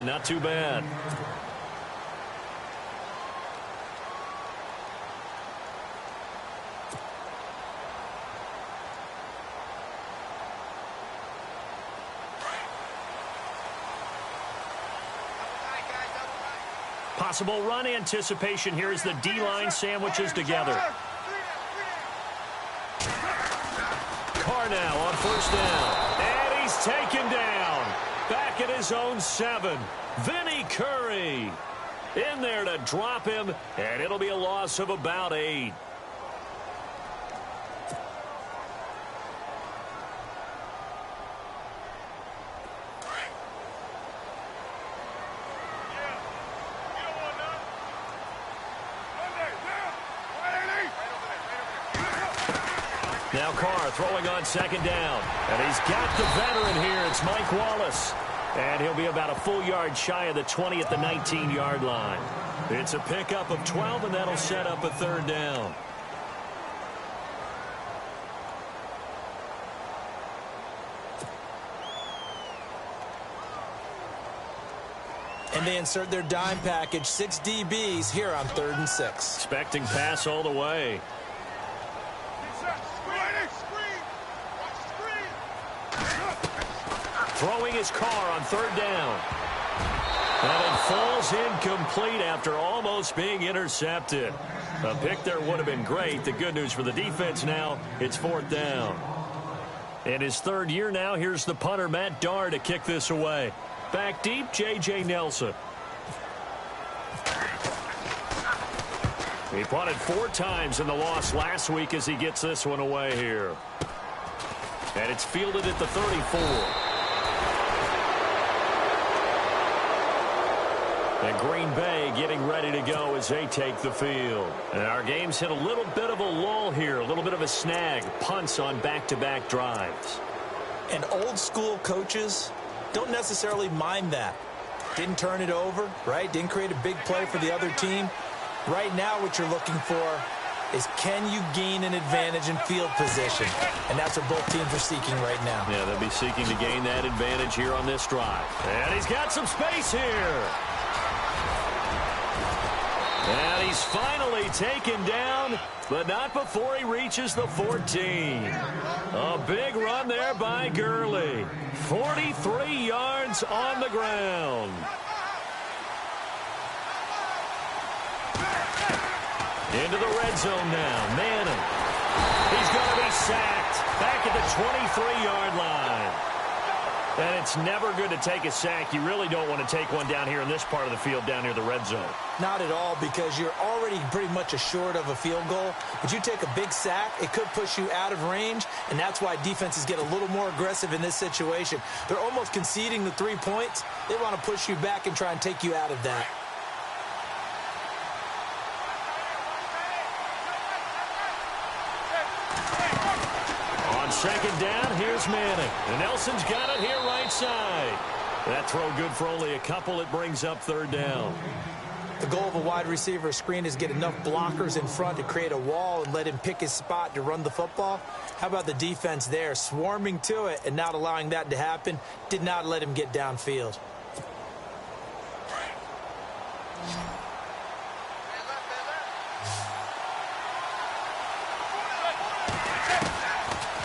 not too bad. Possible run anticipation here as the D-line sandwiches together. Carr now on first down. And he's taken down. Back at his own 7. Vinny Curry in there to drop him, and it'll be a loss of about 8. Now Carr throwing on second down. And he's got the veteran here. It's Mike Wallace. And he'll be about a full yard shy of the 20 at the 19-yard line. It's a pickup of 12, and that'll set up a third down. And they insert their dime package, 6 DBs here on 3rd and 6. Expecting pass all the way. Throwing his Carr on third down. And it falls incomplete after almost being intercepted. A pick there would have been great. The good news for the defense now, it's 4th down. In his 3rd year now, here's the punter, Matt Darr, to kick this away. Back deep, J.J. Nelson. He punted 4 times in the loss last week as he gets this one away here. And it's fielded at the 34. And Green Bay getting ready to go as they take the field. And our game's hit a little bit of a lull here, a little bit of a snag. Punts on back-to-back drives. And old-school coaches don't necessarily mind that. Didn't turn it over, right? Didn't create a big play for the other team. Right now what you're looking for is, can you gain an advantage in field position? And that's what both teams are seeking right now. Yeah, they'll be seeking to gain that advantage here on this drive. And he's got some space here. And he's finally taken down, but not before he reaches the 14. A big run there by Gurley. 43 yards on the ground. Into the red zone now. Manning. He's going to be sacked back at the 23-yard line. And it's never good to take a sack. You really don't want to take one down here in this part of the field down near the red zone. Not at all, because you're already pretty much assured of a field goal. But you take a big sack, it could push you out of range, and that's why defenses get a little more aggressive in this situation. They're almost conceding the 3 points. They want to push you back and try and take you out of that. Second down, here's Manning. And Nelson's got it here right side. That throw good for only a couple. It brings up 3rd down. The goal of a wide receiver screen is get enough blockers in front to create a wall and let him pick his spot to run the football. How about the defense there, swarming to it and not allowing that to happen? Did not let him get downfield.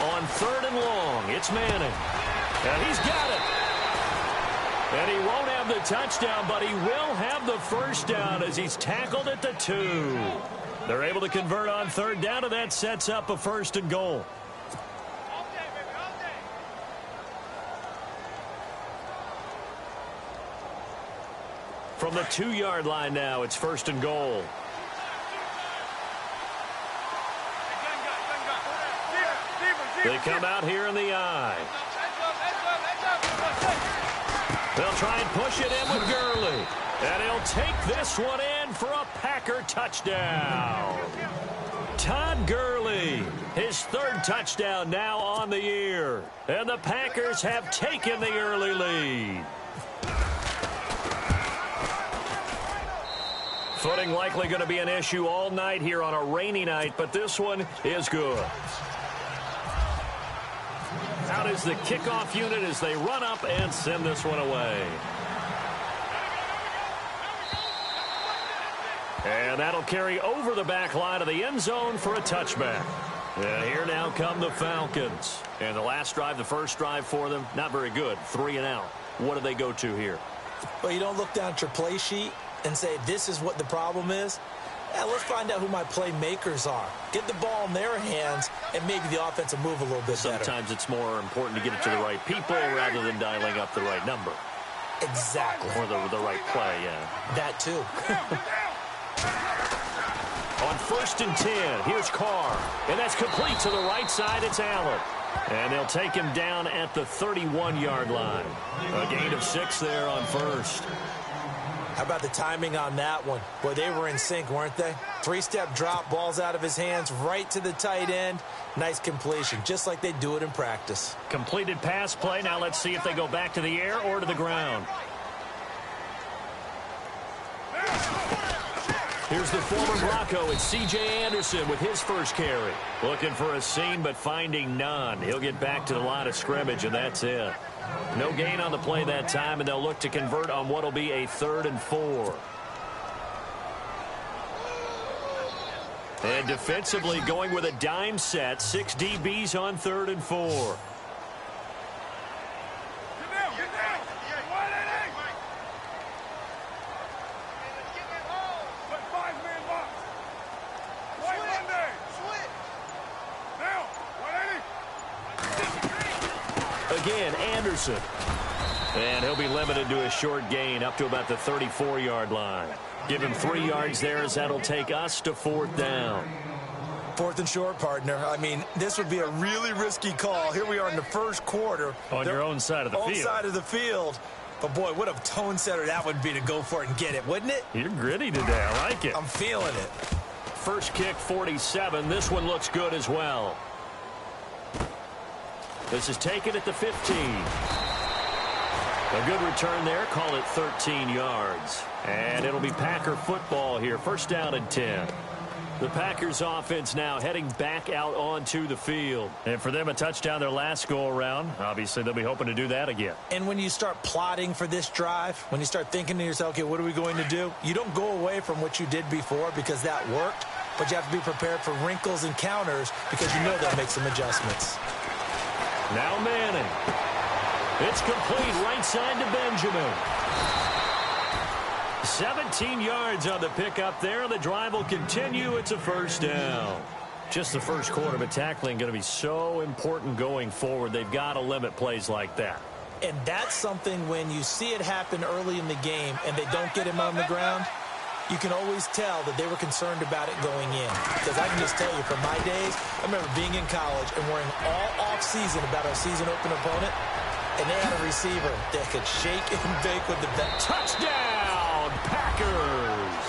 On 3rd and long, it's Manning. And he's got it. And he won't have the touchdown, but he will have the first down as he's tackled at the 2. They're able to convert on 3rd down, and that sets up a 1st and goal. From the 2-yard line now, it's 1st and goal. They come out here in the eye. They'll try and push it in with Gurley. And he'll take this one in for a Packer touchdown. Todd Gurley, his 3rd touchdown now on the year. And the Packers have taken the early lead. Footing likely going to be an issue all night here on a rainy night, but this one is good. Out is the kickoff unit as they run up and send this one away. And that'll carry over the back line of the end zone for a touchback. And here now come the Falcons. And the last drive, the first drive for them, not very good. 3 and out. What do they go to here? Well, you don't look down at your play sheet and say, this is what the problem is. Yeah, let's find out who my playmakers are. Get the ball in their hands, and maybe the offense will move a little bit better. Sometimes it's more important to get it to the right people rather than dialing up the right number. Exactly. Or the right play, yeah. That too. On 1st and 10, here's Carr. And that's complete to the right side. It's Allen. And they'll take him down at the 31-yard line. A gain of 6 there on 1st. How about the timing on that one? Boy, they were in sync, weren't they? 3-step drop, ball's out of his hands, right to the tight end. Nice completion, just like they do it in practice. Completed pass play. Now let's see if they go back to the air or to the ground. Here's the former Bronco. It's C.J. Anderson with his first carry. Looking for a seam, but finding none. He'll get back to the line of scrimmage, and that's it. No gain on the play that time, and they'll look to convert on what will be a 3rd and 4. And defensively going with a dime set. 6 DBs on 3rd and 4. Again, Anderson. And he'll be limited to a short gain up to about the 34-yard line. Give him 3 yards there as that'll take us to 4th down. 4th and short, partner. I mean, this would be a really risky call. Here we are in the first quarter. On your own side of the field. Own side of the field. But, boy, what a tone setter that would be to go for it and get it, wouldn't it? You're gritty today. I like it. I'm feeling it. First kick, 47. This one looks good as well. This is taken at the 15. A good return there. Call it 13 yards. And it'll be Packer football here. 1st down and 10. The Packers offense now heading back out onto the field. And for them, a touchdown their last go-around. Obviously, they'll be hoping to do that again. And when you start plotting for this drive, when you start thinking to yourself, okay, what are we going to do? You don't go away from what you did before because that worked. But you have to be prepared for wrinkles and counters because you know they'll make some adjustments. Now Manning. It's complete right side to Benjamin. 17 yards on the pickup there. The drive will continue. It's a 1st down. Just the first quarter, but tackling going to be so important going forward. They've got to limit plays like that. And that's something when you see it happen early in the game and they don't get him on the ground, you can always tell that they were concerned about it going in. Because I can just tell you from my days, I remember being in college and worrying all off-season about our season open opponent, and they had a receiver that could shake and bake with the best. Touchdown, Packers!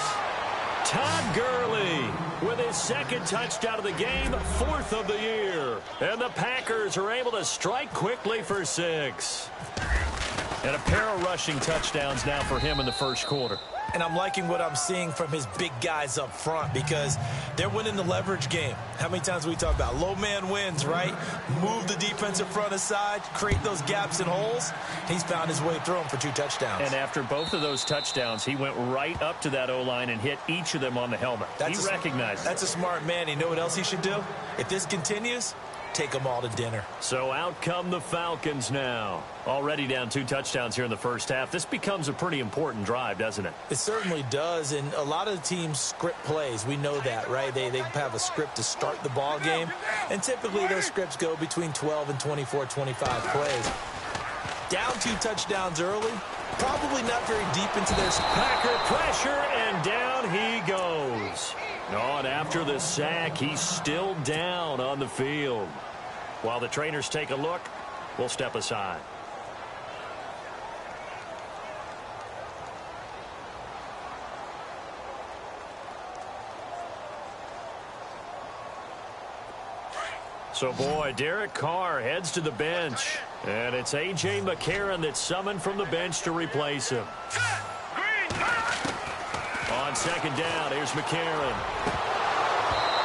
Todd Gurley with his 2nd touchdown of the game, 4th of the year. And the Packers are able to strike quickly for 6. And a pair of rushing touchdowns now for him in the first quarter. And I'm liking what I'm seeing from his big guys up front because they're winning the leverage game. How many times we talk about low man wins, right? Move the defensive front aside, create those gaps and holes. He's found his way through them for 2 touchdowns. And after both of those touchdowns, he went right up to that O-line and hit each of them on the helmet. He recognized it. That's a smart man. You know what else he should do? If this continues, take them all to dinner. So out come the Falcons now. Already down 2 touchdowns here in the first half. This becomes a pretty important drive, doesn't it? It certainly does, and a lot of teams script plays. We know that, right? They have a script to start the ball game, and typically those scripts go between 12 and 24, 25 plays. Down 2 touchdowns early, probably not very deep into their... Packer pressure, and down he goes. And after the sack, he's still down on the field. While the trainers take a look, we'll step aside. So, boy, Derek Carr heads to the bench. And it's A.J. McCarron that's summoned from the bench to replace him. On 2nd down, here's McCarron.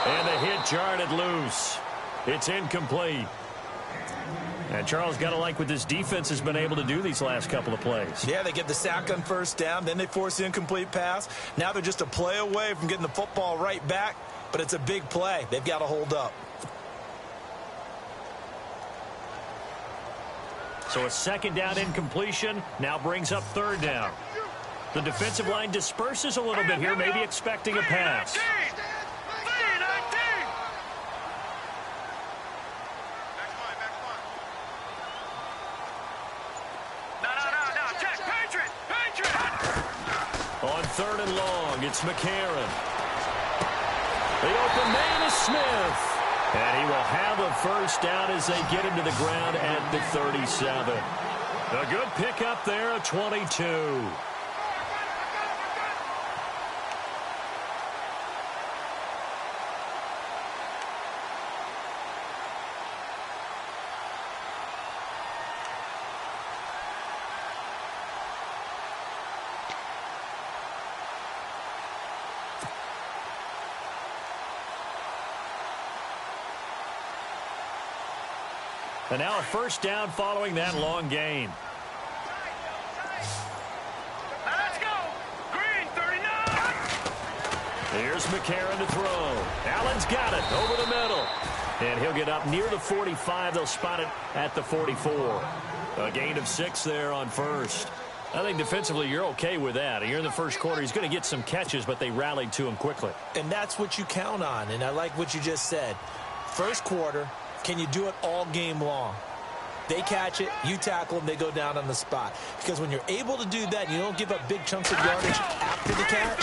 And the hit jarred it loose. It's incomplete. And Charles, got to like what this defense has been able to do these last couple of plays. Yeah, they get the sack on first down, then they force the incomplete pass. Now they're just a play away from getting the football right back, but it's a big play. They've got to hold up. So a second down incompletion now brings up third down. The defensive line disperses a little bit here, maybe expecting a pass. On third and long, it's McCarron. The open man is Smith. And he will have a first down as they get him to the ground at the 37. A good pickup there, a 22. And now a first down following that long gain. Let's go. Green, 39. Here's McCarron to throw. Allen's got it over the middle. And he'll get up near the 45. They'll spot it at the 44. A gain of 6 there on first. I think defensively you're okay with that. You're in the first quarter. He's going to get some catches, but they rallied to him quickly. And that's what you count on. And I like what you just said. First quarter, can you do it all game long? They catch it, you tackle them, they go down on the spot. Because when you're able to do that, you don't give up big chunks of yardage after the catch,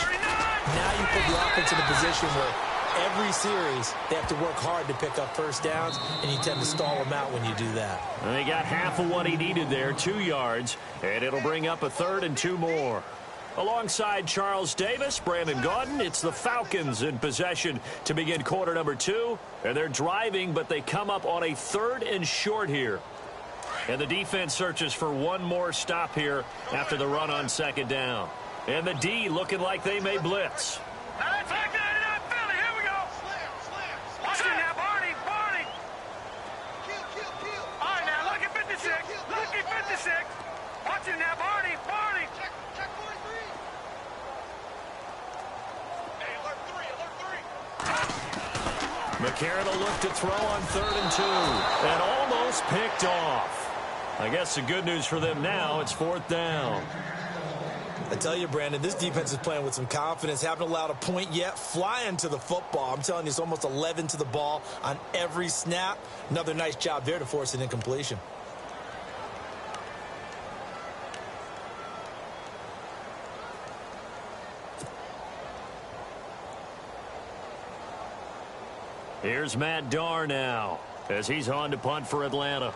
now you put the offense in a position where every series they have to work hard to pick up first downs, and you tend to stall them out when you do that. And they got half of what he needed there, 2 yards, and it'll bring up a third and 2 more. Alongside Charles Davis, Brandon Gaudin, it's the Falcons in possession to begin quarter number 2. And they're driving, but they come up on a third and short here. And the defense searches for one more stop here after the run on second down. And the D looking like they may blitz. Now let's take that in Philly. Here we go. Watch it now, Barney. All right, now look at 56. Look at 56. Watch it now, Barney. Check 43. Hey, alert 3. McCarron will look to throw on third and 2. And almost picked off. I guess the good news for them now, it's fourth down. I tell you, Brandon, this defense is playing with some confidence. Haven't allowed a point yet. Flying to the football. I'm telling you, it's almost 11 to the ball on every snap. Another nice job there to force an incompletion. Here's Matt Darr now as he's on to punt for Atlanta.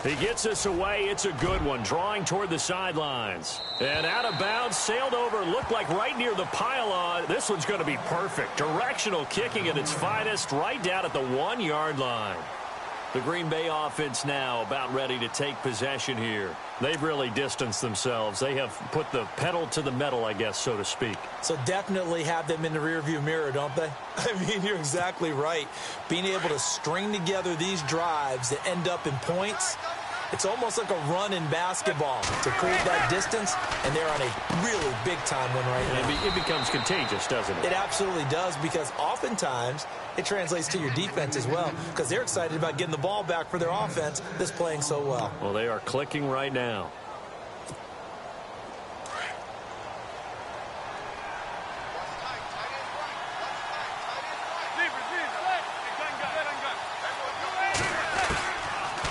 He gets us away. It's a good one. Drawing toward the sidelines. And out of bounds, sailed over, looked like right near the pylon. This one's going to be perfect. Directional kicking at its finest, right down at the 1-yard line. The Green Bay offense now about ready to take possession here. They've really distanced themselves. They have put the pedal to the metal, I guess, so to speak. So definitely have them in the rearview mirror, don't they? I mean, you're exactly right. Being able to string together these drives that end up in points, it's almost like a run in basketball to create that distance, and they're on a really big-time one right now. It becomes contagious, doesn't it? It absolutely does, because oftentimes it translates to your defense as well, because they're excited about getting the ball back for their offense that's playing so well. Well, they are clicking right now.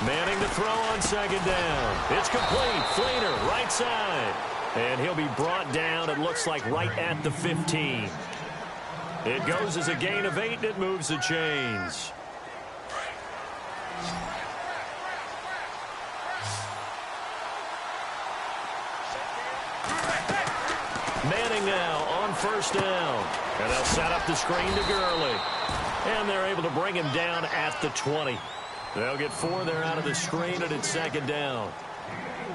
Manning to throw on second down. It's complete. Flainer, right side. And he'll be brought down, it looks like, right at the 15. It goes as a gain of 8, and it moves the chains. Manning now on first down. And they'll set up the screen to Gurley. And they're able to bring him down at the 20. They'll get 4 there out of the screen, and it's second down.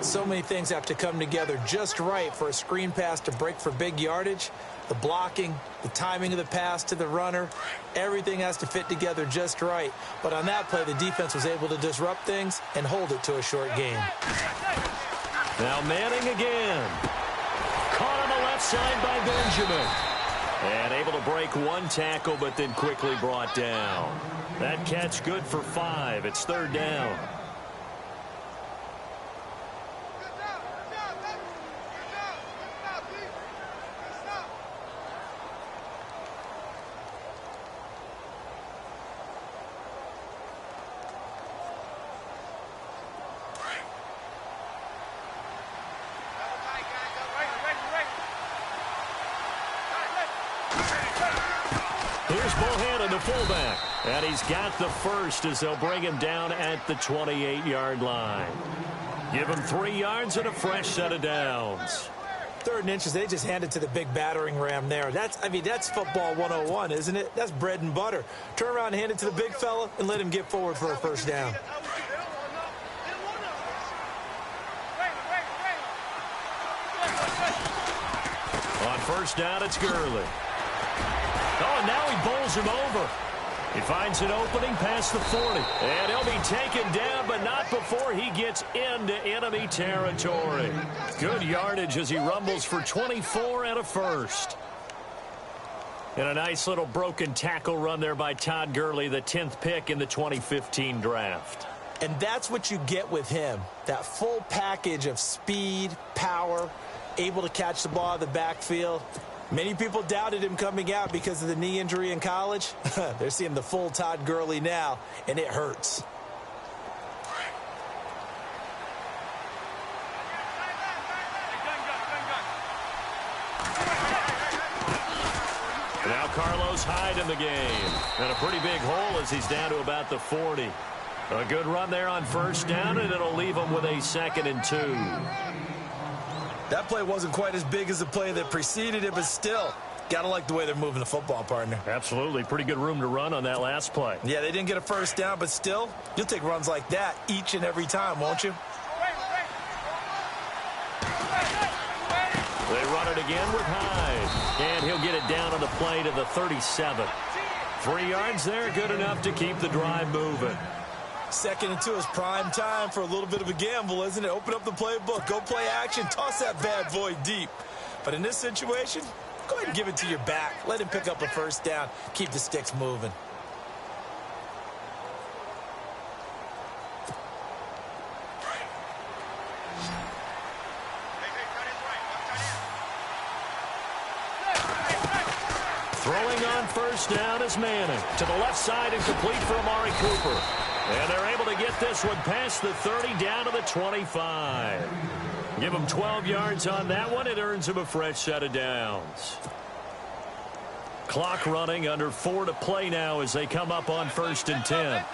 So many things have to come together just right for a screen pass to break for big yardage. The blocking, the timing of the pass to the runner, everything has to fit together just right. But on that play, the defense was able to disrupt things and hold it to a short game. Now Manning again. Caught on the left side by Benjamin. And able to break one tackle, but then quickly brought down. That catch good for 5. It's third down. Here's Bohannon, the fullback. And he's got the first as they'll bring him down at the 28-yard line. Give him 3 yards and a fresh set of downs. 3rd and inches, they just handed to the big battering ram there. That's football 101, isn't it? That's bread and butter. Turn around and hand it to the big fella and let him get forward for a first down. On first down, it's Gurley. Oh, and now he bowls him over. He finds an opening past the 40. And he'll be taken down, but not before he gets into enemy territory. Good yardage as he rumbles for 24 and a first. And a nice little broken tackle run there by Todd Gurley, the 10th pick in the 2015 draft. And that's what you get with him. That full package of speed, power, able to catch the ball in the backfield. Many people doubted him coming out because of the knee injury in college. They're seeing the full Todd Gurley now, and it hurts. Now Carlos Hyde in the game. And a pretty big hole as he's down to about the 40. A good run there on first down, and it'll leave him with a 2nd and 2. That play wasn't quite as big as the play that preceded it, but still, got to like the way they're moving the football, partner. Absolutely. Pretty good room to run on that last play. Yeah, they didn't get a first down, but still, you'll take runs like that each and every time, won't you? They run it again with Hyde. And he'll get it down on the play to the 37. 3 yards there, good enough to keep the drive moving. 2nd and 2 is prime time for a little bit of a gamble, isn't it? Open up the playbook, go play action, toss that bad boy deep. But in this situation, go ahead and give it to your back. Let him pick up a first down. Keep the sticks moving. Throwing on first down is Manning. To the left side and complete for Amari Cooper. And they're able to get this one past the 30 down to the 25. Give him 12 yards on that one. It earns him a fresh set of downs. Clock running, under 4 to play now as they come up on 1st and 10.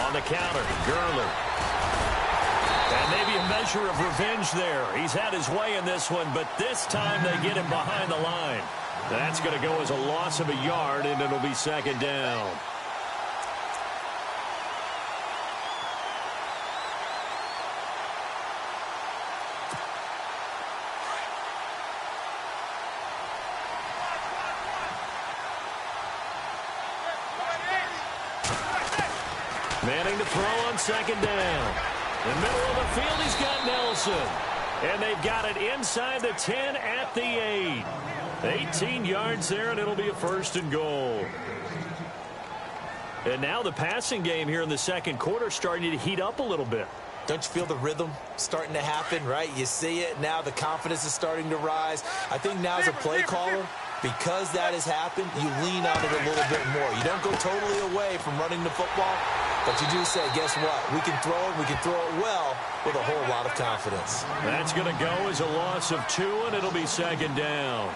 On the counter, Gurley. And maybe a measure of revenge there. He's had his way in this one, but this time they get him behind the line. That's going to go as a loss of a yard, and it'll be 2nd down. Manning to throw on 2nd down. In the middle of the field, he's got Nelson. And they've got it inside the 10 at the 8. 18 yards there, and it'll be a 1st and goal. And now the passing game here in the 2nd quarter starting to heat up a little bit. Don't you feel the rhythm starting to happen, right? You see it now. The confidence is starting to rise. I think now as a play caller, because that has happened, you lean on it a little bit more. You don't go totally away from running the football, but you do say, guess what? We can throw it. We can throw it well with a whole lot of confidence. That's going to go as a loss of 2, and it'll be 2nd down.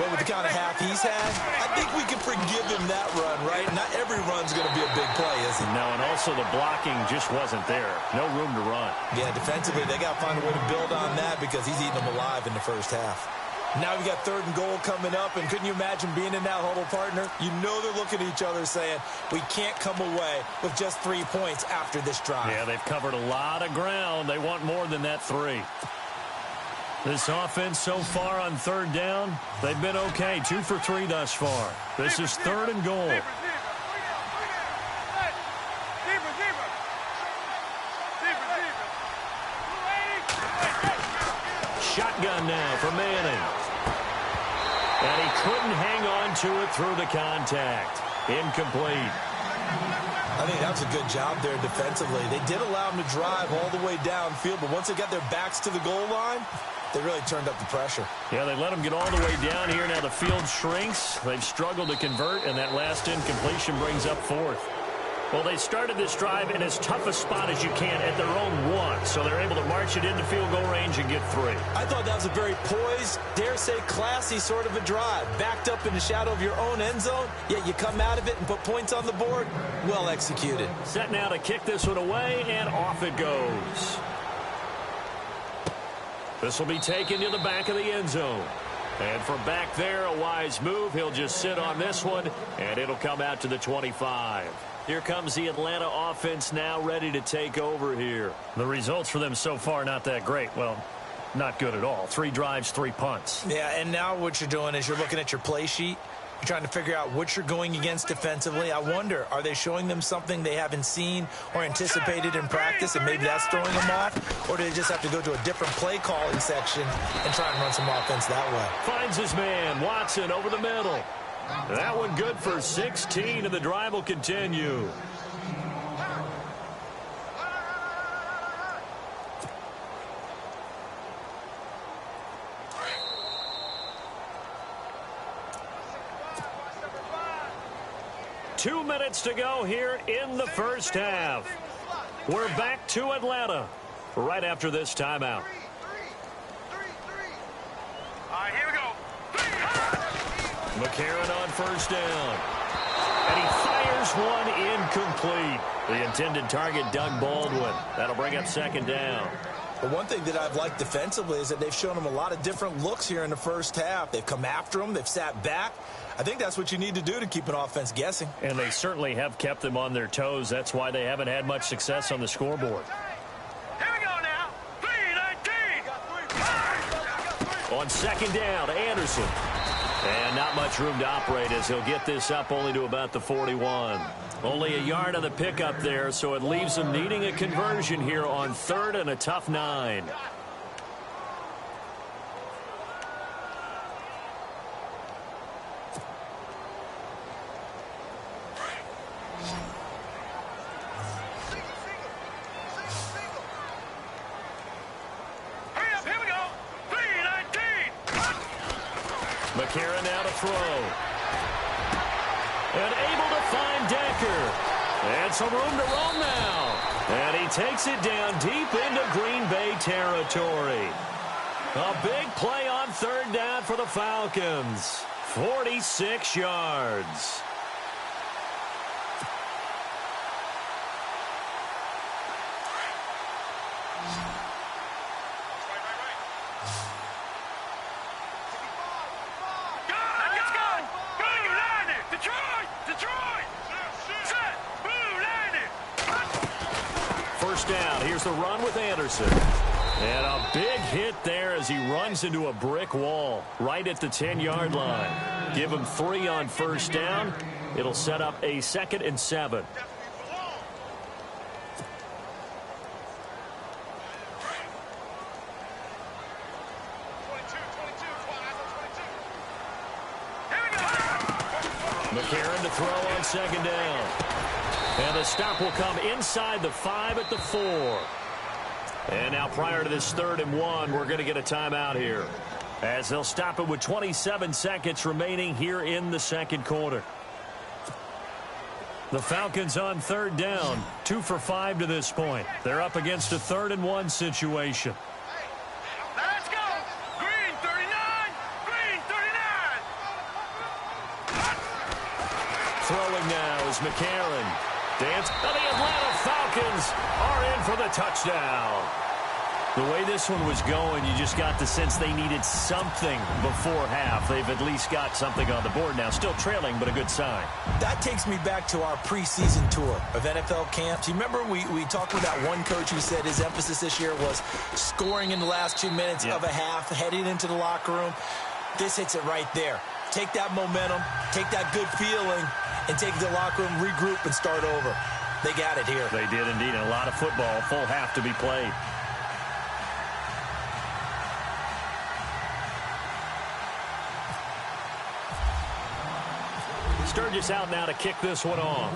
Well, with the kind of half he's had, I think we can forgive him that run, right? Not every run's going to be a big play, is it? No, and also the blocking just wasn't there. No room to run. Yeah, defensively, they got to find a way to build on that because he's eating them alive in the first half. Now we got 3rd and goal coming up, and couldn't you imagine being in that huddle, partner? You know they're looking at each other saying, we can't come away with just 3 points after this drive. Yeah, they've covered a lot of ground. They want more than that 3. This offense so far on 3rd down, they've been okay. 2 for 3 thus far. This is 3rd and goal. Shotgun now for Manning. And he couldn't hang on to it through the contact. Incomplete. I think that was a good job there defensively. They did allow him to drive all the way downfield, but once they got their backs to the goal line, they really turned up the pressure. Yeah, they let him get all the way down here. Now the field shrinks. They've struggled to convert, and that last incompletion brings up 4th. Well, they started this drive in as tough a spot as you can at their own 1, so they're able to march it into field goal range and get 3. I thought that was a very poised, dare say classy sort of a drive. Backed up in the shadow of your own end zone, yet you come out of it and put points on the board. Well executed. Set now to kick this one away, and off it goes. This will be taken to the back of the end zone. And from back there, a wise move. He'll just sit on this one, and it'll come out to the 25. Here comes the Atlanta offense now ready to take over here. The results for them so far not that great. Well, not good at all. 3 drives, 3 punts. Yeah, and now what you're doing is you're looking at your play sheet. You're trying to figure out what you're going against defensively. I wonder, are they showing them something they haven't seen or anticipated in practice, and maybe that's throwing them off? Or do they just have to go to a different play calling section and try and run some offense that way? Finds his man. Watson over the middle. That one good for 16, and the drive will continue. Two minutes to go here in the first half. We're back to Atlanta right after this timeout. All right, here we go. McCarron on first down. And he fires one incomplete. The intended target, Doug Baldwin. That'll bring up 2nd down. But one thing that I've liked defensively is that they've shown them a lot of different looks here in the first half. They've come after them. They've sat back. I think that's what you need to do to keep an offense guessing. And they certainly have kept them on their toes. That's why they haven't had much success on the scoreboard. Here we go now. 3-19. On 2nd down, Anderson. And not much room to operate as he'll get this up only to about the 41. Only a yard on the pickup there, so it leaves them needing a conversion here on 3rd and a tough 9. Here we go. 3-19. McCarron now to throw. And able to find Decker. And some room to roam now. And he takes it down deep into Green Bay territory. A big play on 3rd down for the Falcons. 46 yards. First down. Here's the run with Anderson. And a big hit there as he runs into a brick wall right at the 10-yard line. Give him 3 on first down. It'll set up a 2nd and 7. McCarron to throw on 2nd down. And the stop will come inside the 5 at the 4. And now prior to this 3rd and 1, we're going to get a timeout here, as they'll stop it with 27 seconds remaining here in the 2nd quarter. The Falcons on 3rd down, 2 for 5 to this point. They're up against a 3rd and 1 situation. Let's go. Green 39. Green 39. Throwing now is McCarron. Dance. The Atlanta Falcons are in for the touchdown. The way this one was going, you just got the sense they needed something before half. They've at least got something on the board now. Still trailing, but a good sign. That takes me back to our preseason tour of NFL camps. You remember we talked with that one coach who said his emphasis this year was scoring in the last 2 minutes of a half, heading into the locker room. This hits it right there. Take that momentum, take that good feeling, and take it to the locker room, regroup, and start over. They got it here. They did indeed. And a lot of football, full half to be played. Sturgis out now to kick this one off.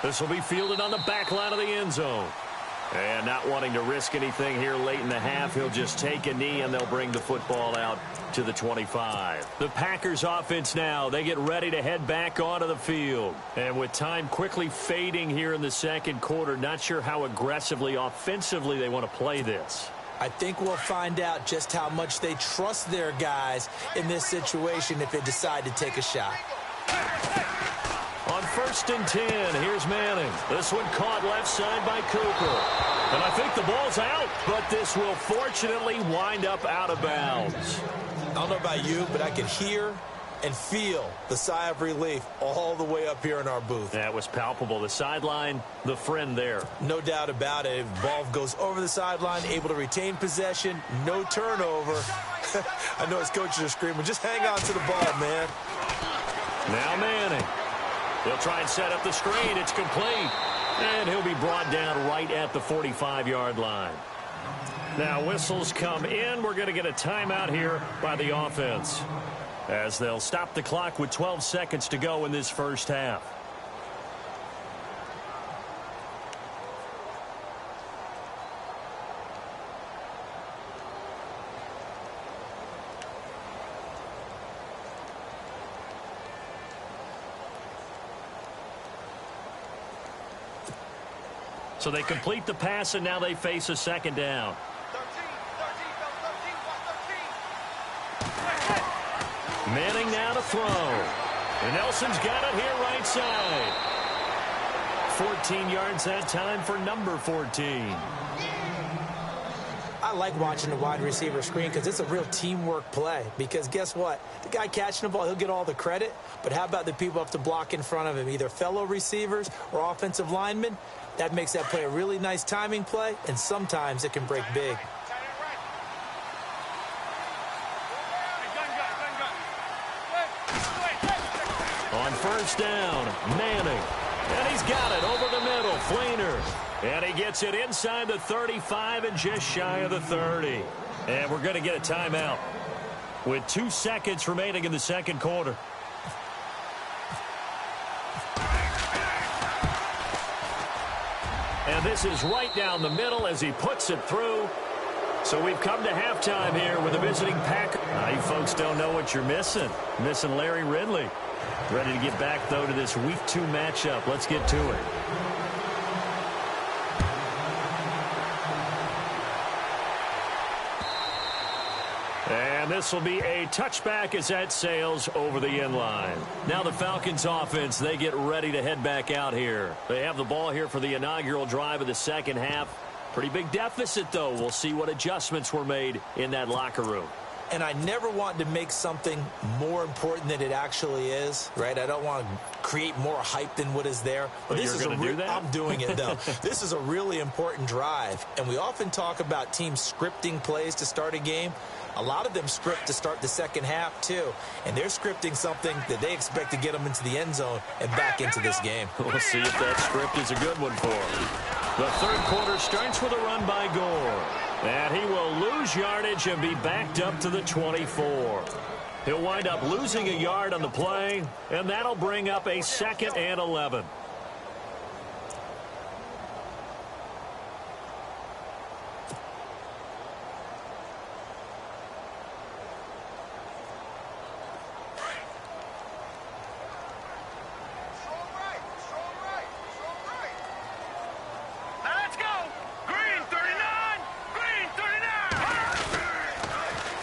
This will be fielded on the back line of the end zone. And not wanting to risk anything here late in the half, he'll just take a knee and they'll bring the football out to the 25. The Packers offense now, they get ready to head back onto the field. And with time quickly fading here in the second quarter, not sure how aggressively, offensively they want to play this. I think we'll find out just how much they trust their guys in this situation if they decide to take a shot. On 1st and 10, here's Manning. This one caught left side by Cooper. And I think the ball's out, but this will fortunately wind up out of bounds. I don't know about you, but I could hear and feel the sigh of relief all the way up here in our booth. That was palpable. The sideline, the friend there. No doubt about it. If the ball goes over the sideline, able to retain possession, no turnover. I know his coaches are screaming, just hang on to the ball, man. Now Manning. He'll try and set up the screen. It's complete. And he'll be brought down right at the 45-yard line. Now whistles come in. We're going to get a timeout here by the offense, as they'll stop the clock with 12 seconds to go in this first half. So they complete the pass, and now they face a second down. 13. Manning now to throw. And Nelson's got it here right side. 14 yards that time for number 14. I like watching the wide receiver screen because it's a real teamwork play. Because guess what? The guy catching the ball, he'll get all the credit. But how about the people have to block in front of him, either fellow receivers or offensive linemen? That makes that play a really nice timing play, and sometimes it can break big. On 1st down, Manning. And he's got it over the middle, Fleener. And he gets it inside the 35 and just shy of the 30. And we're going to get a timeout with 2 seconds remaining in the second quarter. And this is right down the middle as he puts it through. So we've come to halftime here with a visiting Packer. You folks don't know what you're missing. Missing Larry Ridley. Ready to get back, though, to this Week 2 matchup. Let's get to it. And this will be a touchback as that sails over the end line. Now the Falcons offense, they get ready to head back out here. They have the ball here for the inaugural drive of the second half. Pretty big deficit, though. We'll see what adjustments were made in that locker room. And I never want to make something more important than it actually is, right? I don't want to create more hype than what is there. But this is going to do that? I'm doing it, though. This is a really important drive. And we often talk about teams scripting plays to start a game. A lot of them script to start the second half, too. And they're scripting something that they expect to get them into the end zone and back into this game. We'll see if that script is a good one for them. The third quarter starts with a run by Gore. And he will lose yardage and be backed up to the 24. He'll wind up losing a yard on the play, and that'll bring up a 2nd and 11.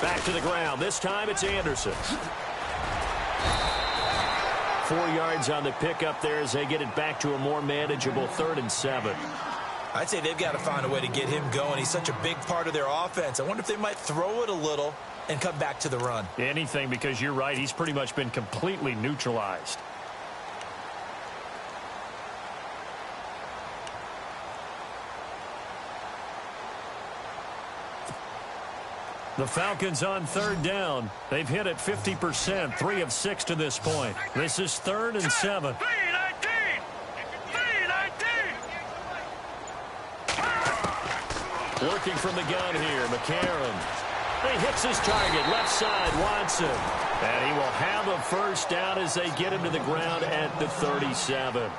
Back to the ground. This time it's Anderson. 4 yards on the pickup there as they get it back to a more manageable 3rd and 7. I'd say they've got to find a way to get him going. He's such a big part of their offense. I wonder if they might throw it a little and come back to the run. Anything, because you're right. He's pretty much been completely neutralized. The Falcons on 3rd down. They've hit it 50%, 3 of 6 to this point. This is 3rd and 7. 3-19. Working from the gun here, McCarron. He hits his target, left side, Watson. And he will have a first down as they get him to the ground at the 37.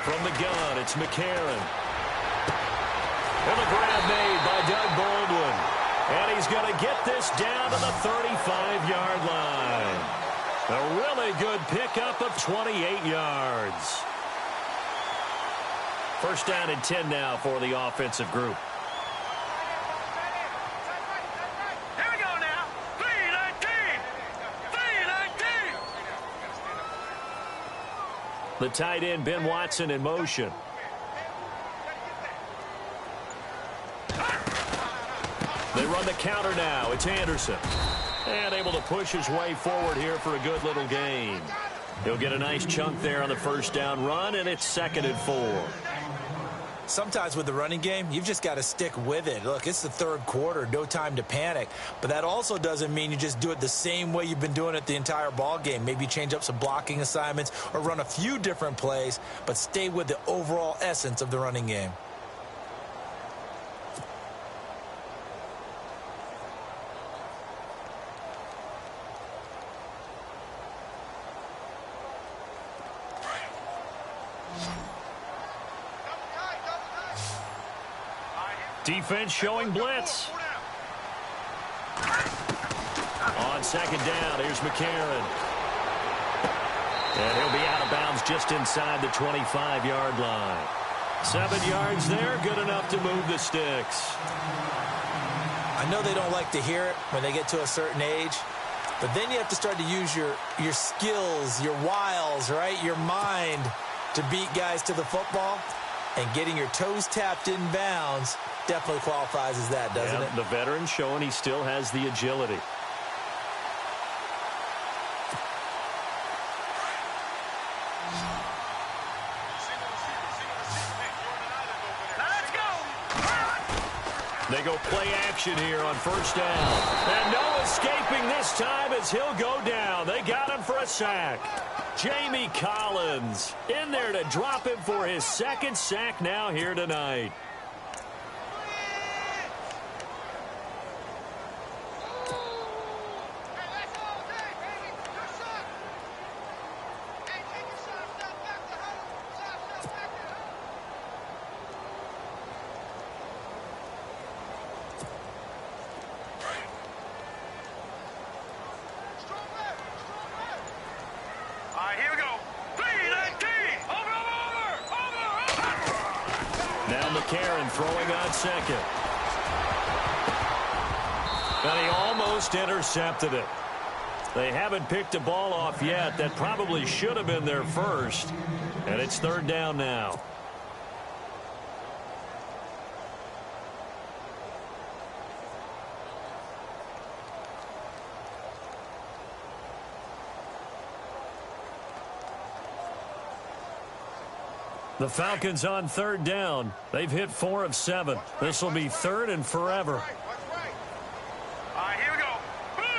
From the gun, it's McCarron. And a grab made by Doug Baldwin. And he's going to get this down to the 35-yard line. A really good pickup of 28 yards. First down and 10 now for the offensive group. Here we go now. 3-19. The tight end, Ben Watson, in motion. They run the counter now. It's Anderson. And able to push his way forward here for a good little gain. He'll get a nice chunk there on the first down run, and it's 2nd and 4. Sometimes with the running game, you've just got to stick with it. Look, it's the 3rd quarter, no time to panic. But that also doesn't mean you just do it the same way you've been doing it the entire ball game. Maybe change up some blocking assignments or run a few different plays, but stay with the overall essence of the running game. Defense showing blitz. On 2nd down, here's McCarron. And he'll be out of bounds just inside the 25-yard line. 7 yards there, good enough to move the sticks. I know they don't like to hear it when they get to a certain age, but then you have to start to use your skills, your wiles, right, your mind to beat guys to the football. And getting your toes tapped in bounds definitely qualifies as that, doesn't it? The veteran showing he still has the agility. Let's go. They go play action here on first down. And no escaping this time as he'll go down. They got him for a sack. Jamie Collins in there to drop him for his 2nd sack now here tonight. Here we go. 3-19. Over. Now McCarron throwing on 2nd. And he almost intercepted it. They haven't picked a ball off yet. That probably should have been their first. And it's 3rd down now. The Falcons on 3rd down. They've hit 4 of 7. This will be 3rd and forever. Here we go. Blue 90.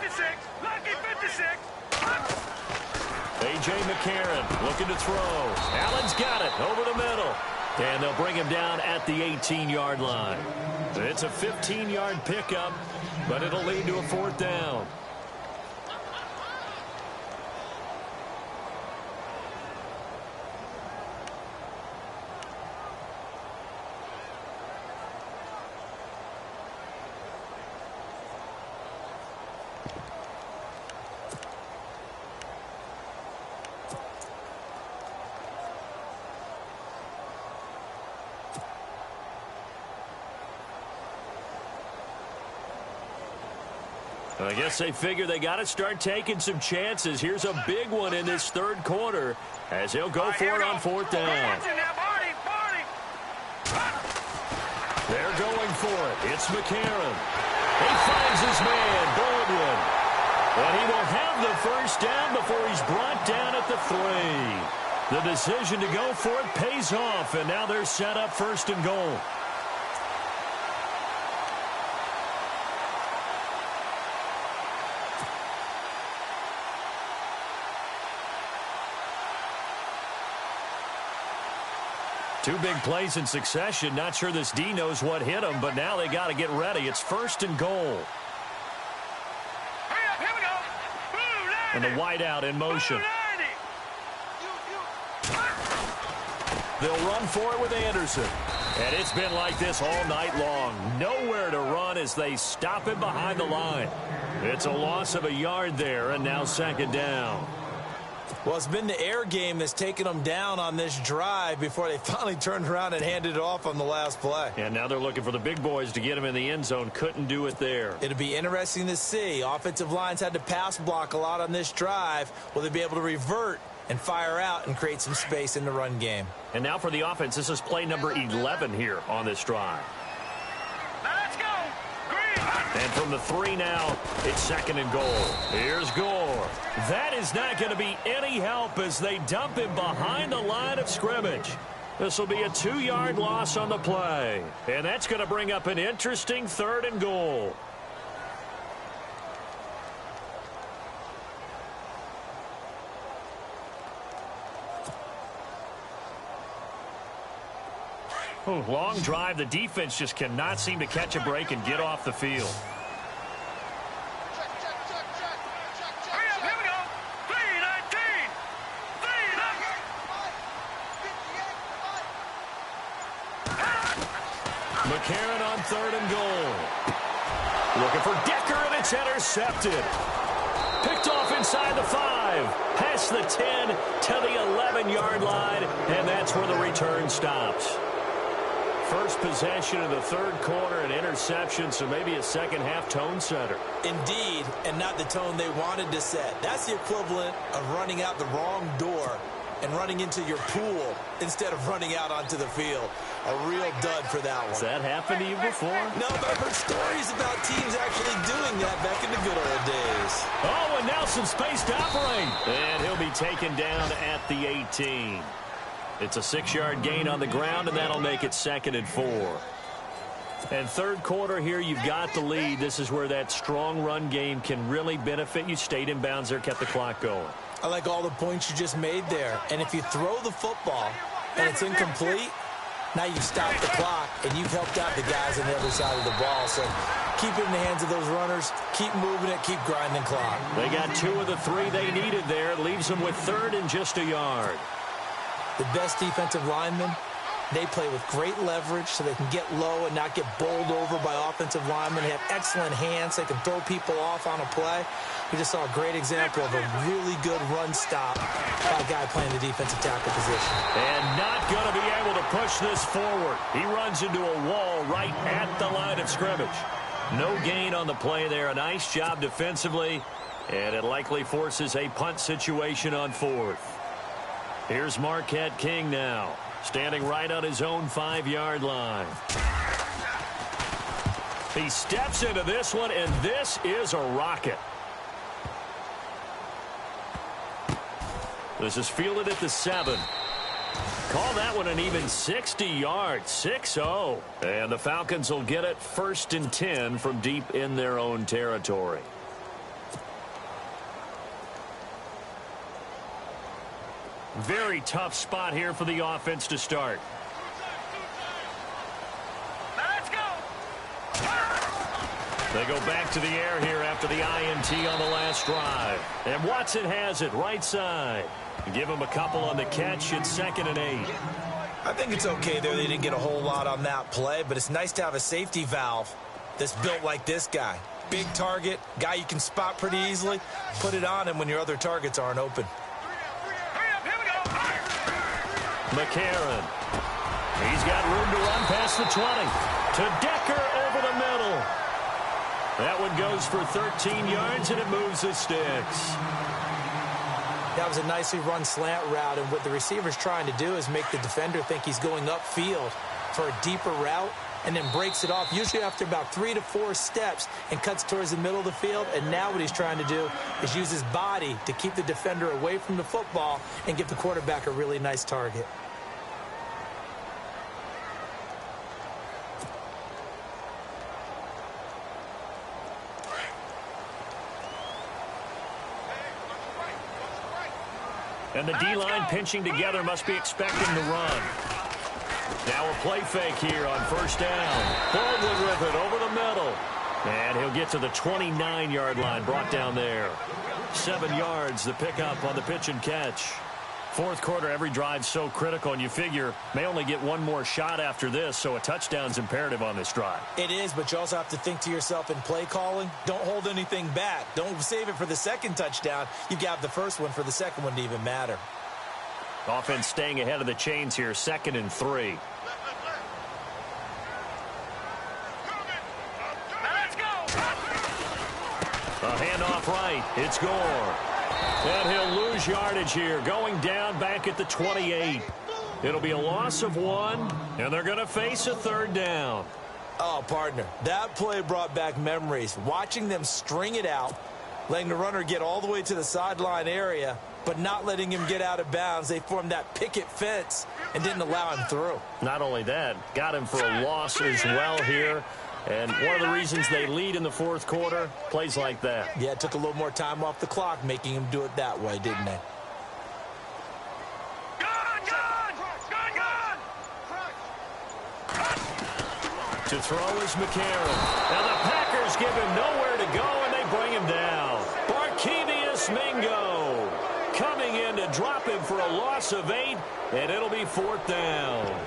56. Lucky 56. A.J. McCarron looking to throw. Allen's got it over the middle. And they'll bring him down at the 18-yard line. It's a 15-yard pickup, but it'll lead to a 4th down. I guess they figure they got to start taking some chances. Here's a big one in this 3rd quarter as they'll go for it on 4th down. They're going for it. It's McCarron. He finds his man, Baldwin. And he will have the 1st down before he's brought down at the 3. The decision to go for it pays off, and now they're set up 1st and goal. Two big plays in succession. Not sure this D knows what hit him, but now they got to get ready. It's 1st and goal. Hurry up, here we go. And the wideout in motion. They'll run for it with Anderson. And it's been like this all night long. Nowhere to run as they stop him behind the line. It's a loss of a yard there, and now 2nd down. Well, it's been the air game that's taken them down on this drive before they finally turned around and handed it off on the last play. And now they're looking for the big boys to get him in the end zone. Couldn't do it there. It'll be interesting to see. Offensive lines had to pass block a lot on this drive. Will they be able to revert and fire out and create some space in the run game? And now for the offense, this is play number 11 here on this drive. Let's go. Green. And from the 3 now, it's 2nd and goal. Here's Gore. That is not going to be any help as they dump him behind the line of scrimmage. This will be a 2-yard loss on the play. And that's going to bring up an interesting 3rd and goal. Ooh, long drive. The defense just cannot seem to catch a break and get off the field. Hurry up, here we go. 3-19. 3-19. McCarron on 3rd and goal. Looking for Decker, and it's intercepted. Picked off inside the 5. Past the 10 to the 11-yard line, and that's where the return stops. First possession of the 3rd quarter, an interception, so maybe a second-half tone setter. Indeed, and not the tone they wanted to set. That's the equivalent of running out the wrong door and running into your pool instead of running out onto the field. A real dud for that one. Has that happened to you before? No, but I've heard stories about teams actually doing that back in the good old days. Oh, and now some space to operate. And he'll be taken down at the 18. It's a 6-yard gain on the ground, and that'll make it 2nd and 4. And 3rd quarter here, you've got the lead. This is where that strong run game can really benefit you. Stayed in bounds there, kept the clock going. I like all the points you just made there. And if you throw the football and it's incomplete, now you've stopped the clock and you've helped out the guys on the other side of the ball. So keep it in the hands of those runners. Keep moving it. Keep grinding clock. They got 2 of the 3 they needed there. Leaves them with 3rd and just a yard. The best defensive linemen, they play with great leverage so they can get low and not get bowled over by offensive linemen. They have excellent hands. They can throw people off on a play. We just saw a great example of a really good run stop by a guy playing the defensive tackle position. And not going to be able to push this forward. He runs into a wall right at the line of scrimmage. No gain on the play there. A nice job defensively, and it likely forces a punt situation on 4th. Here's Marquette King now, standing right on his own 5-yard line. He steps into this one, and this is a rocket. This is fielded at the 7. Call that one an even 60 yards, 6-0. And the Falcons will get it 1st and 10 from deep in their own territory. Very tough spot here for the offense to start. Let's go. They go back to the air here after the INT on the last drive. And Watson has it right side. Give him a couple on the catch. It's 2nd and 8. I think it's okay there. They didn't get a whole lot on that play, but it's nice to have a safety valve that's built like this guy. Big target, guy you can spot pretty easily. Put it on him when your other targets aren't open. McCarron. He's got room to run past the 20. To Decker over the middle. That one goes for 13 yards, and it moves the sticks. That was a nicely run slant route, and what the receiver's trying to do is make the defender think he's going upfield for a deeper route, and then breaks it off, usually after about 3 to 4 steps, and cuts towards the middle of the field. And now what he's trying to do is use his body to keep the defender away from the football and give the quarterback a really nice target. And the D-line pinching together must be expecting the run. Now a play fake here on 1st down. Baldwin with it over the middle. And he'll get to the 29-yard line, brought down there. 7 yards, the pickup on the pitch and catch. 4th quarter, every drive's so critical, and you figure may only get one more shot after this, so a touchdown's imperative on this drive. It is, but you also have to think to yourself in play calling, don't hold anything back. Don't save it for the 2nd touchdown. You've got the 1st one for the 2nd one to even matter. Offense staying ahead of the chains here, 2nd and 3. Let's go. A handoff right. It's Gore. And he'll lose yardage here, going down back at the 28. It'll be a loss of 1, and they're going to face a 3rd down. Oh, partner, that play brought back memories. Watching them string it out, letting the runner get all the way to the sideline area, but not letting him get out of bounds. They formed that picket fence and didn't allow him through. Not only that, got him for a loss as well here. And one of the reasons they lead in the 4th quarter, plays like that. Yeah, it took a little more time off the clock, making him do it that way, didn't they? To throw is McCarron. Now the Packers give him nowhere to go, and they bring him down. Barkevius Mingo coming in to drop him for a loss of 8, and it'll be 4th down.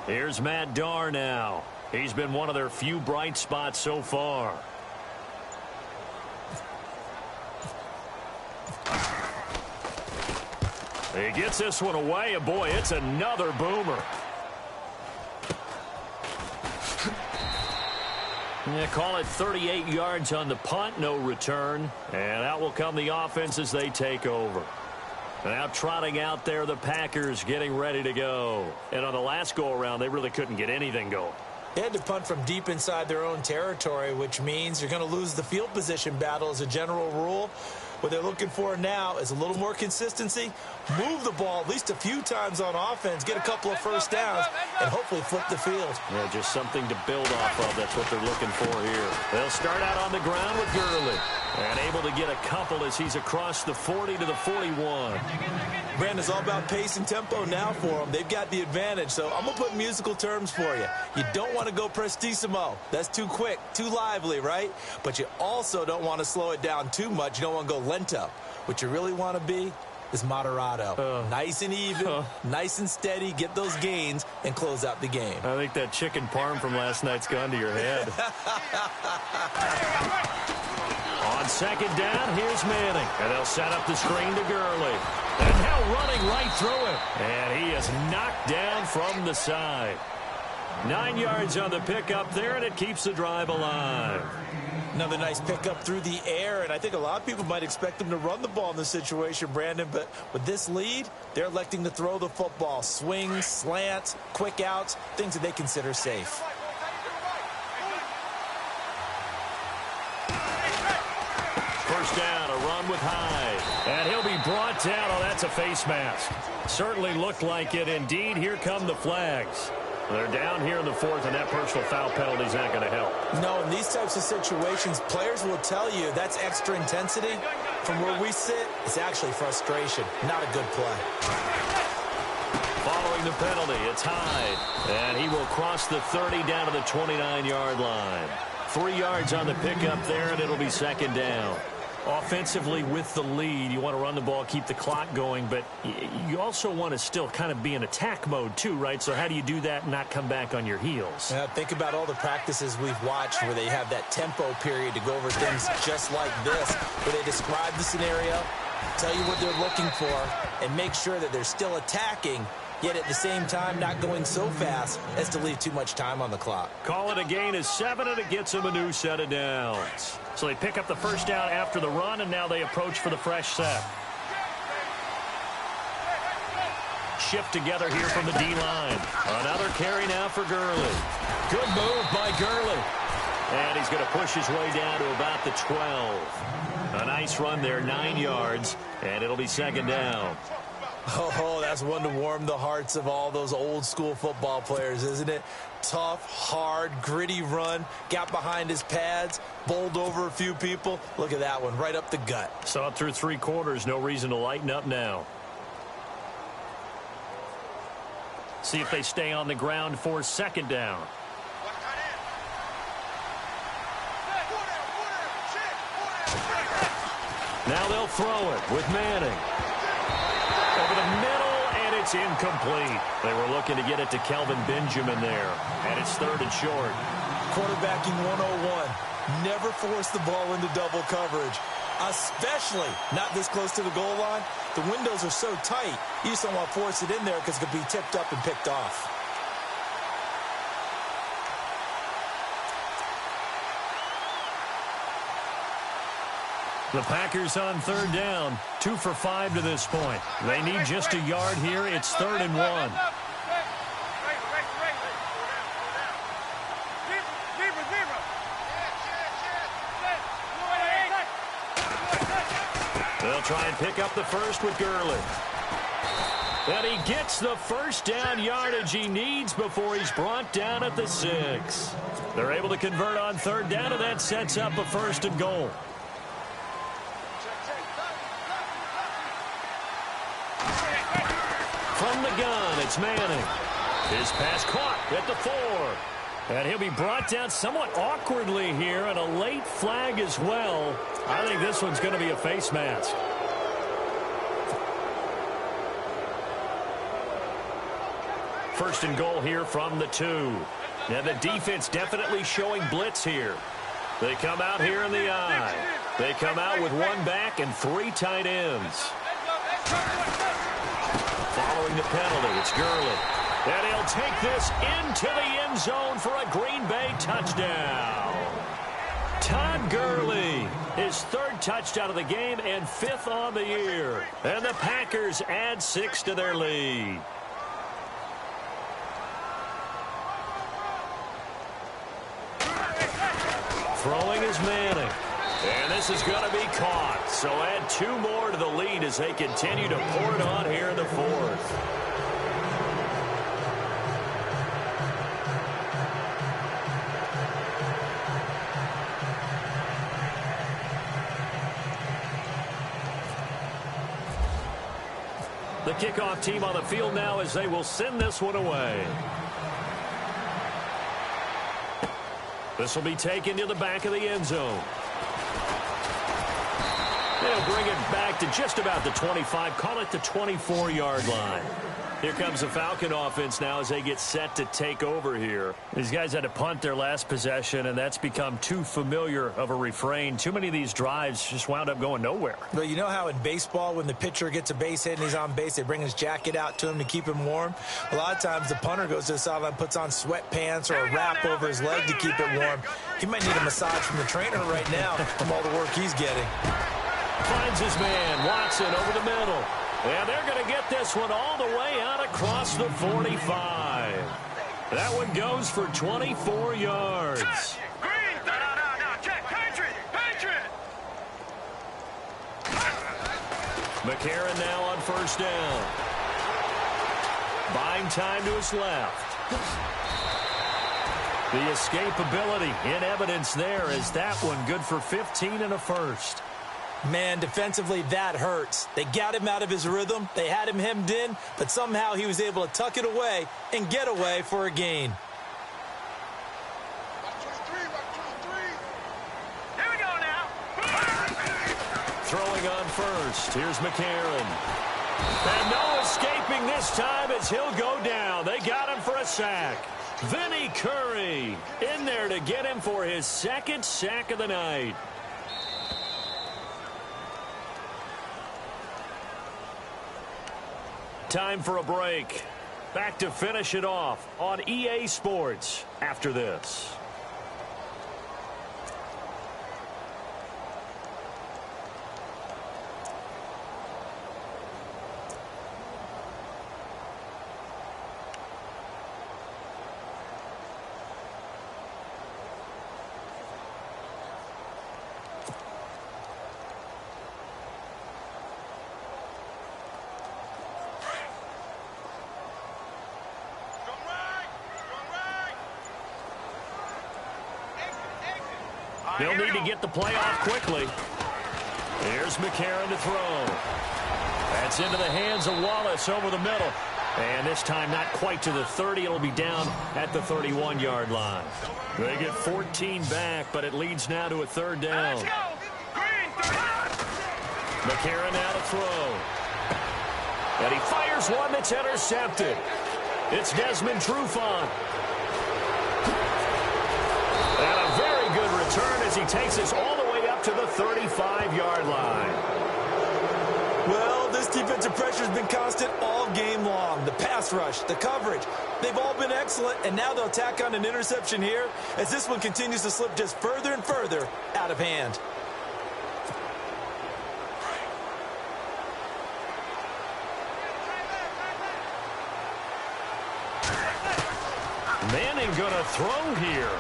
Here's Matt Darr now. He's been one of their few bright spots so far. He gets this one away, and boy, it's another boomer. Yeah, call it 38 yards on the punt, no return. And out will come the offense as they take over. Now trotting out there, the Packers getting ready to go. And on the last go-around, they really couldn't get anything going. They had to punt from deep inside their own territory, which means you're going to lose the field position battle as a general rule. What they're looking for now is a little more consistency, move the ball at least a few times on offense, get a couple of 1st downs, and hopefully flip the field. Yeah, just something to build off of. That's what they're looking for here. They'll start out on the ground with Gurley. And able to get a couple as he's across the 40 to the 41. Brandon, it's all about pace and tempo now for them. They've got the advantage, so I'm going to put musical terms for you. You don't want to go prestissimo. That's too quick, too lively, right? But you also don't want to slow it down too much. You don't want to go lento. What you really want to be is moderato. Nice and even, nice and steady, get those gains, and close out the game. I think that chicken parm from last night's gone to your head. On 2nd down, here's Manning. And they'll set up the screen to Gurley. And now running right through it. And he is knocked down from the side. 9 yards on the pickup there, and it keeps the drive alive. Another nice pickup through the air, and I think a lot of people might expect them to run the ball in this situation, Brandon, but with this lead, they're electing to throw the football. Swings, slants, quick outs, things that they consider safe. run with Hyde. And he'll be brought down. Oh, that's a face mask. Certainly looked like it. Indeed, here come the flags. They're down here in the fourth, and that personal foul penalty is not going to help. No, in these types of situations, players will tell you that's extra intensity. From where we sit, it's actually frustration. Not a good play. Following the penalty, it's Hyde. And he will cross the 30 down to the 29-yard line. 3 yards on the pickup there, and it'll be second down. Offensively with the lead, you want to run the ball, keep the clock going, but you also want to still kind of be in attack mode too, right? So how do you do that and not come back on your heels? Think about all the practices we've watched where they have that tempo period to go over things just like this, where they describe the scenario, tell you what they're looking for, and make sure that they're still attacking, yet at the same time not going so fast as to leave too much time on the clock. Call it a gain of 7, and it gets them a new set of downs. So they pick up the first down after the run, and now they approach for the fresh set. Shift together here from the D-line. Another carry now for Gurley. Good move by Gurley. And he's going to push his way down to about the 12. A nice run there, 9 yards, and it'll be second down. Oh, that's one to warm the hearts of all those old-school football players, isn't it? Tough, hard, gritty run, got behind his pads, bowled over a few people. Look at that one, right up the gut. Saw it through 3 quarters, no reason to lighten up now. See if they stay on the ground for second down. Now they'll throw it with Manning. Over the middle, and it's incomplete. They were looking to get it to Kelvin Benjamin there, and it's third and short. Quarterbacking 101. Never force the ball into double coverage, especially not this close to the goal line. The windows are so tight, you just don't want to force it in there because it could be tipped up and picked off. The Packers on third down, 2 for 5 to this point. They need just a yard here. It's 3rd and 1. They'll try and pick up the first with Gurley. And he gets the first down yardage he needs before he's brought down at the 6. They're able to convert on third down, and that sets up a 1st and goal. From the gun, it's Manning. His pass caught at the 4. And he'll be brought down somewhat awkwardly here, and a late flag as well. I think this one's going to be a face mask. First and goal here from the 2. And the defense definitely showing blitz here. They come out here in the eye. They come out with 1 back and 3 tight ends. Following the penalty, it's Gurley. And he'll take this into the end zone for a Green Bay touchdown. Todd Gurley, his 3rd touchdown of the game and 5th on the year. And the Packers add 6 to their lead. Throwing is Manning. And this is going to be caught. So add 2 more to the lead as they continue to pour it on here in the 4th. The kickoff team on the field now as they will send this one away. This will be taken to the back of the end zone. They'll bring it back to just about the 25, call it the 24-yard line. Here comes the Falcon offense now as they get set to take over here. These guys had to punt their last possession, and that's become too familiar of a refrain. Too many of these drives just wound up going nowhere. But you know how in baseball, when the pitcher gets a base hit and he's on base, they bring his jacket out to him to keep him warm? A lot of times the punter goes to the sideline, puts on sweatpants or a wrap over his leg to keep it warm. He might need a massage from the trainer right now from all the work he's getting. Finds his man, Watson, over the middle. And they're going to get this one all the way out across the 45. That one goes for 24 yards. Green, no, check, Patriot. McCarron now on first down. Buying time to his left. The escapability in evidence there. Is that one good for 15 and a first? Man, defensively, that hurts. They got him out of his rhythm. They had him hemmed in, but somehow he was able to tuck it away and get away for a gain. Here we go now. Throwing on first. Here's McCarron. And no escaping this time as he'll go down. They got him for a sack. Vinny Curry in there to get him for his second sack of the night. Time for a break. Back to finish it off on EA Sports after this. They'll need to get the play off quickly. Here's McCarron to throw. That's into the hands of Wallace over the middle. And this time not quite to the 30. It'll be down at the 31-yard line. They get 14 back, but it leads now to a third down. Let's go. Green, McCarron now to throw. And he fires one that's intercepted. It's Desmond Trufant. And a very good return as he takes us all the way up to the 35-yard line. Well, this defensive pressure has been constant all game long. The pass rush, the coverage, they've all been excellent, and now they'll tack on an interception here as this one continues to slip just further and further out of hand. Manning going to throw here.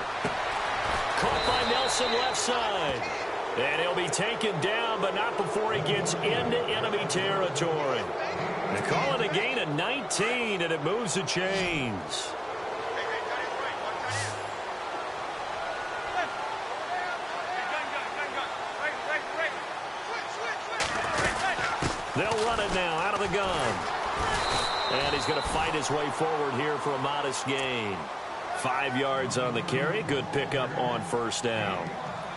Caught by Nelson left side. And he'll be taken down, but not before he gets into enemy territory. They call it a gain of 19, and it moves the chains. They'll run it now out of the gun. And he's going to fight his way forward here for a modest gain. 5 yards on the carry. Good pickup on first down.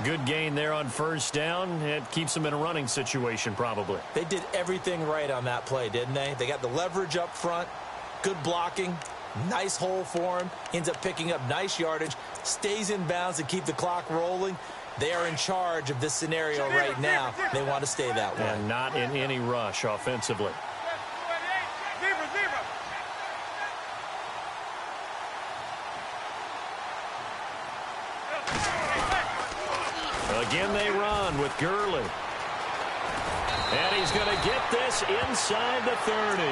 Good gain there on first down. It keeps them in a running situation probably. They did everything right on that play, didn't they? They got the leverage up front, good blocking, nice hole for him, ends up picking up nice yardage, stays in bounds to keep the clock rolling. They are in charge of this scenario right now. They want to stay that way. And not in any rush offensively. Again, they run with Gurley. And he's going to get this inside the 30.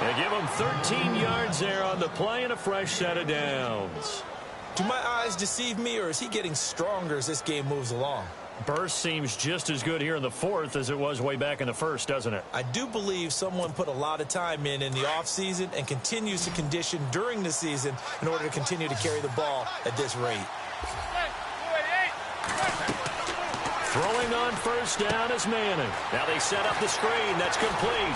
They give him 13 yards there on the play and a fresh set of downs. Do my eyes deceive me, or is he getting stronger as this game moves along? Burst seems just as good here in the fourth as it was way back in the first, doesn't it? I do believe someone put a lot of time in the offseason and continues to condition during the season in order to continue to carry the ball at this rate. Throwing on first down is Manning. Now they set up the screen. That's complete.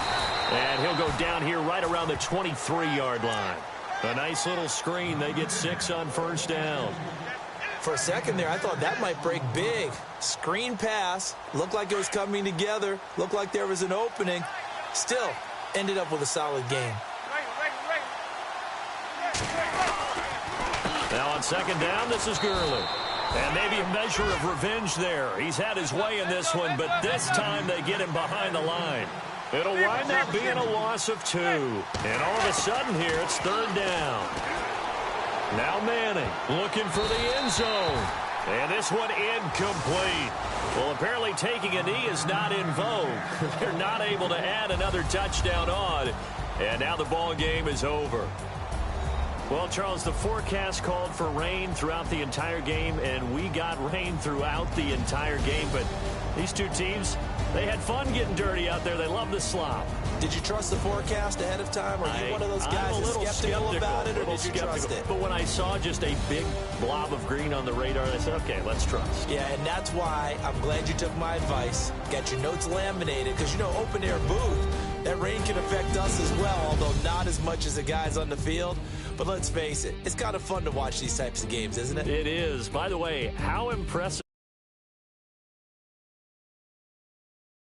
And he'll go down here right around the 23-yard line. A nice little screen. They get 6 on first down. For a second there, I thought that might break big. Screen pass. Looked like it was coming together. Looked like there was an opening. Still, ended up with a solid game. Now on second down, this is Gurley. And maybe a measure of revenge there. He's had his way in this one, but this time they get him behind the line. It'll wind up being a loss of 2. And all of a sudden here, it's third down. Now Manning looking for the end zone. And this one incomplete. Well, apparently taking a knee is not in vogue. They're not able to add another touchdown on. And now the ball game is over. Well, Charles, the forecast called for rain throughout the entire game, and we got rain throughout the entire game. But these two teams, They had fun getting dirty out there. They love the slop. Did you trust the forecast ahead of time? Or are you one of those guys that's skeptical about it, or did you trust it? But when I saw just a big blob of green on the radar, I said, okay, let's trust. Yeah, and that's why I'm glad you took my advice. Got your notes laminated, because, you know, open air booth, that rain can affect us as well, although not as much as the guys on the field. But let's face it, it's kind of fun to watch these types of games, isn't it? It is. By the way, how impressive